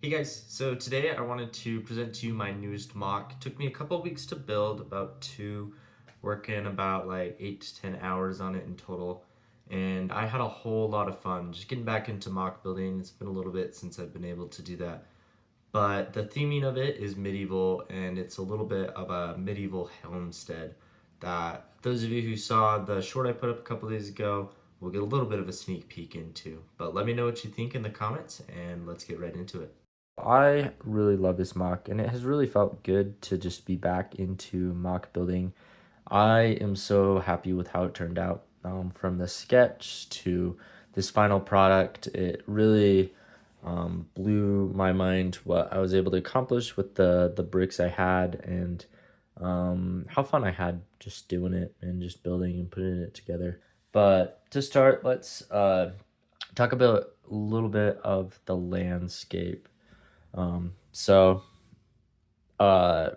Hey guys, so today I wanted to present to you my newest mock. It took me a couple of weeks to build, about two, working about like 8 to 10 hours on it in total. And I had a whole lot of fun just getting back into mock building. It's been a little bit since I've been able to do that. But the theming of it is medieval, and it's a little bit of a medieval homestead that those of you who saw the short I put up a couple days ago will get a little bit of a sneak peek into. But let me know what you think in the comments, and let's get right into it. I really love this mock, and it has really felt good to just be back into mock building. I am so happy with how it turned out. From the sketch to this final product, it really blew my mind what I was able to accomplish with the bricks I had, and how fun I had just doing it and just building and putting it together. But to start, let's talk about a little bit of the landscape. So uh,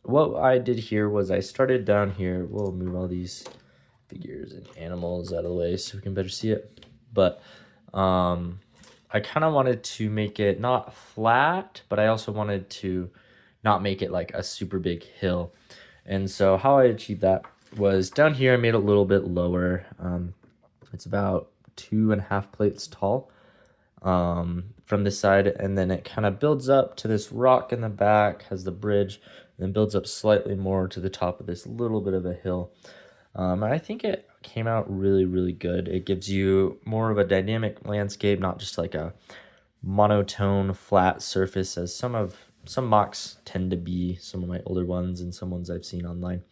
what I did here was I started down here. We'll move all these figures and animals out of the way so we can better see it. But um, I kind of wanted to make it not flat, but I also wanted to not make it like a super big hill. And so how I achieved that was down here I made it a little bit lower. It's about 2.5 plates tall from this side, and then it kind of builds up to this rock in the back, has the bridge, and then builds up slightly more to the top of this little bit of a hill. And I think it came out really, really good. It gives you more of a dynamic landscape, not just like a monotone flat surface as some mocks tend to be, some of my older ones and some ones I've seen online.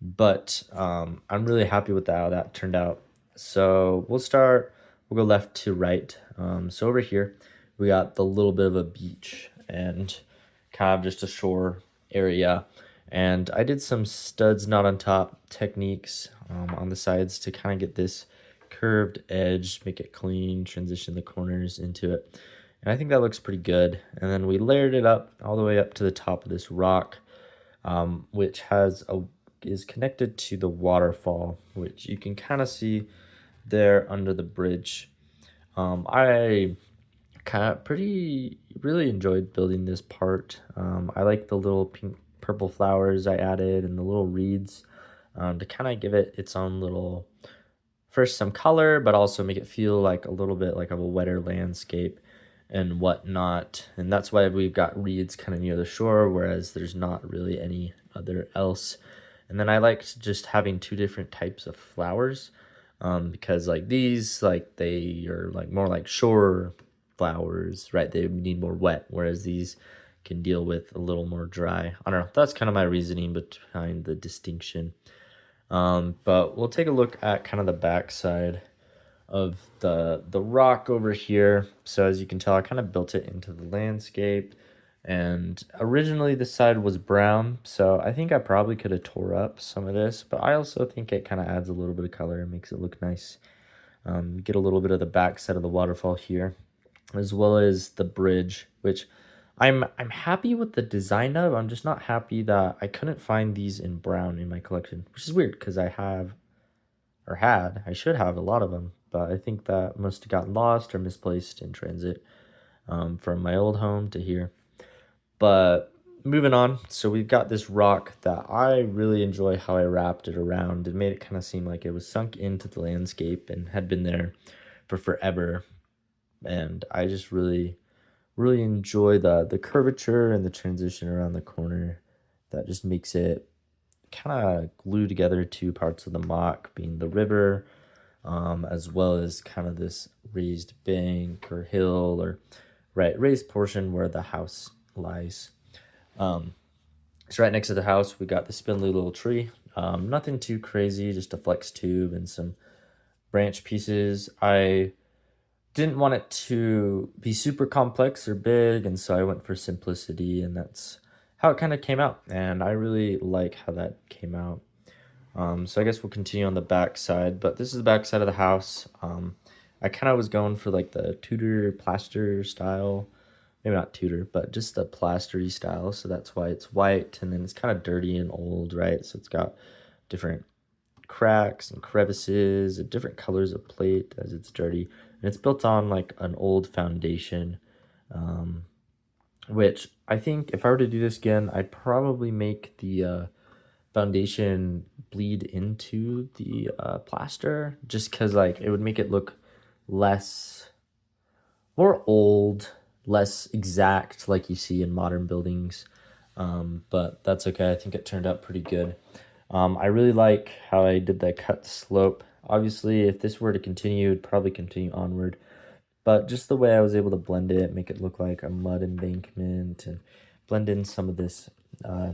But I'm really happy with how that turned out. So we'll go left to right. So over here, we got the little bit of a beach and kind of just a shore area. And I did some studs not on top techniques on the sides to kind of get this curved edge, make it clean, transition the corners into it. And I think that looks pretty good. And then we layered it up all the way up to the top of this rock, which is connected to the waterfall, which you can kind of see there under the bridge. I kind of really enjoyed building this part. I like the little pink purple flowers I added and the little reeds to kind of give it its own little, first some color, but also make it feel like a little bit like of a wetter landscape and whatnot. And that's why we've got reeds kind of near the shore, whereas there's not really any other else. And then I liked just having two different types of flowers, because like these, like they are like more like shore flowers, right? They need more wet, whereas these can deal with a little more dry. I don't know. That's kind of my reasoning behind the distinction. But we'll take a look at kind of the backside of the rock over here. So as you can tell, I kind of built it into the landscape. And originally this side was brown, so I think I probably could have tore up some of this, but I also think it kind of adds a little bit of color and makes it look nice. Get a little bit of the back side of the waterfall here, as well as the bridge, which I'm happy with the design of. I'm just not happy that I couldn't find these in brown in my collection, which is weird because I should have a lot of them, but I think that must have gotten lost or misplaced in transit, from my old home to here. But moving on, so we've got this rock that I really enjoy how I wrapped it around. It made it kind of seem like it was sunk into the landscape and had been there for forever. And I just really, really enjoy the curvature and the transition around the corner. That just makes it kind of glue together two parts of the mock, being the river, as well as kind of this raised bank or hill, or right, raised portion where the house lies. So right next to the house, we got the spindly little tree. Nothing too crazy, just a flex tube and some branch pieces. I didn't want it to be super complex or big, and so I went for simplicity, and that's how it kind of came out. And I really like how that came out. So I guess we'll continue on the back side, but this is the back side of the house. I kind of was going for like the Tudor plaster style, maybe not Tudor, but just the plastery style. So that's why it's white, and then it's kind of dirty and old, right? So it's got different cracks and crevices and different colors of plate as it's dirty, and it's built on like an old foundation. which I think if I were to do this again, I'd probably make the foundation bleed into the plaster, just because like it would make it look less, more old, less exact like you see in modern buildings. But that's okay. I think it turned out pretty good. I really like how I did the cut slope. Obviously, if this were to continue, it'd probably continue onward. But just the way I was able to blend it, make it look like a mud embankment, and blend in some of this uh,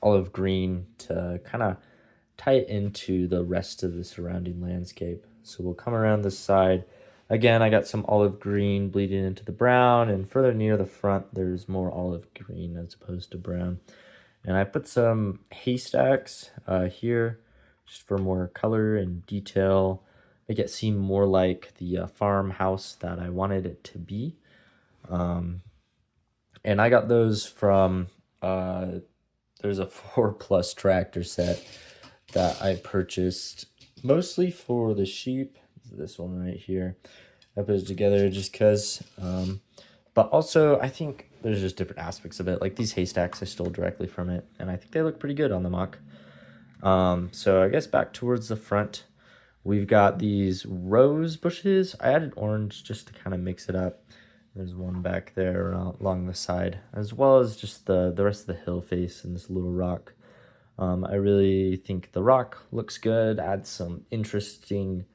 olive green to kind of tie it into the rest of the surrounding landscape. So we'll come around this side. Again, I got some olive green bleeding into the brown, and further near the front, there's more olive green as opposed to brown. And I put some haystacks here just for more color and detail, make it seem more like the farmhouse that I wanted it to be. And I got those from, there's a 4+ tractor set that I purchased mostly for the sheep. This one right here. I put it together just because, but also I think there's just different aspects of it. Like these haystacks I stole directly from it, and I think they look pretty good on the mock. So I guess back towards the front, we've got these rose bushes. I added orange just to kind of mix it up. There's one back there along the side, as well as just the rest of the hill face and this little rock. I really think the rock looks good, adds some interesting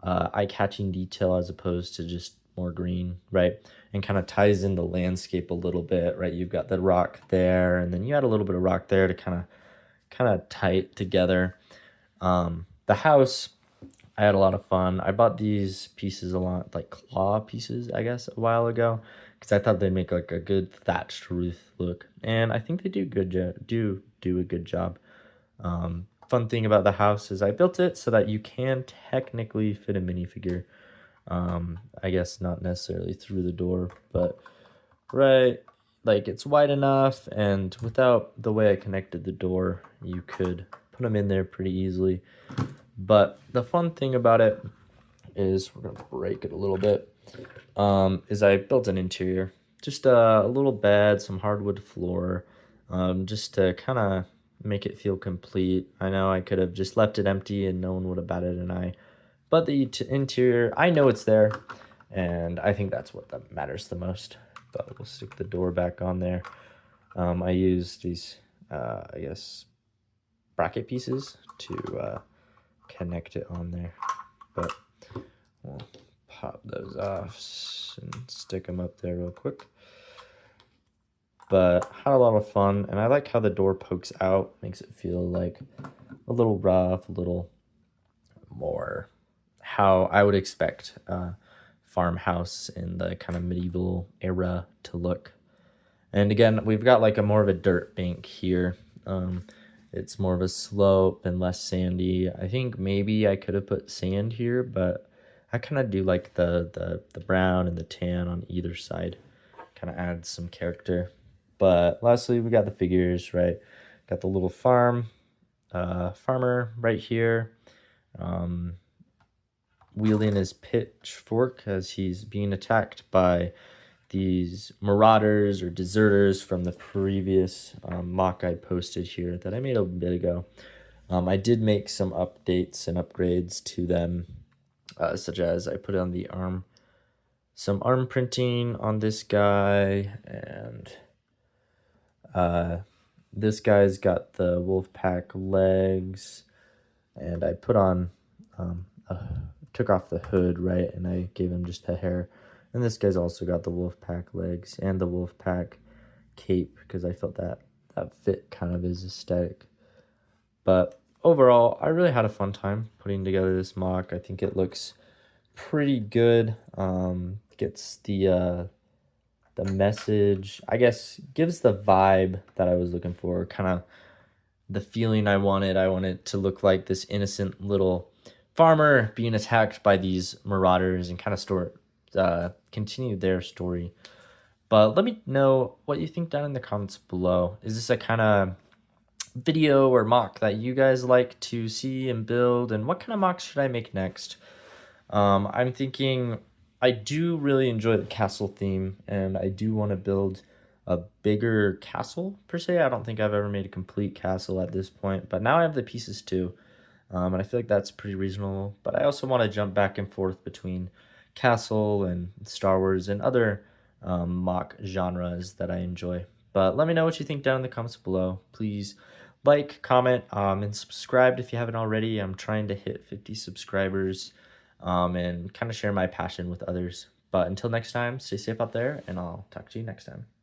eye-catching detail as opposed to just more green, right? And kind of ties in the landscape a little bit, right? You've got the rock there, and then you add a little bit of rock there to kind of tie it together. The house, I had a lot of fun. I bought these pieces a lot, like claw pieces, I guess, a while ago, because I thought they'd make like a good thatched roof look, and I think they do do a good job. Fun thing about the house is I built it so that you can technically fit a minifigure. I guess not necessarily through the door, but right, like it's wide enough, and without the way I connected the door, you could put them in there pretty easily. But the fun thing about it is, we're gonna break it a little bit, is I built an interior, just a little bed, some hardwood floor, just to kind of make it feel complete. I know I could have just left it empty and no one would have batted an eye, but the interior, I know it's there, and I think that's what that matters the most. But we'll stick the door back on there. I used these, I guess, bracket pieces to connect it on there, but we'll pop those off and stick them up there real quick. But had a lot of fun, and I like how the door pokes out, makes it feel like a little rough, a little more how I would expect a farmhouse in the kind of medieval era to look. And again, we've got like a more of a dirt bank here. It's more of a slope and less sandy. I think maybe I could have put sand here, but I kind of do like the brown and the tan on either side. Kind of adds some character. But lastly, we got the figures, right? Got the little farmer right here, wielding his pitchfork as he's being attacked by these marauders or deserters from the previous mock I posted here that I made a bit ago. I did make some updates and upgrades to them, such as I put on the arm, some arm printing on this guy, and this guy's got the wolf pack legs, and I put on, took off the hood, right, and I gave him just a hair. And this guy's also got the wolf pack legs and the wolf pack cape, because I felt that fit kind of his aesthetic. But overall, I really had a fun time putting together this mock. I think it looks pretty good. Gets the message, I guess, gives the vibe that I was looking for, kind of the feeling I wanted. I wanted to look like this innocent little farmer being attacked by these marauders and kind of continue their story. But let me know what you think down in the comments below. Is this a kind of video or mock that you guys like to see and build, and what kind of mocks should I make next? I'm thinking I do really enjoy the castle theme, and I do want to build a bigger castle per se. I don't think I've ever made a complete castle at this point, but now I have the pieces too. And I feel like that's pretty reasonable. But I also want to jump back and forth between castle and Star Wars and other mock genres that I enjoy. But let me know what you think down in the comments below. Please like, comment, and subscribe if you haven't already. I'm trying to hit 50 subscribers and kind of share my passion with others. But until next time, stay safe out there, and I'll talk to you next time.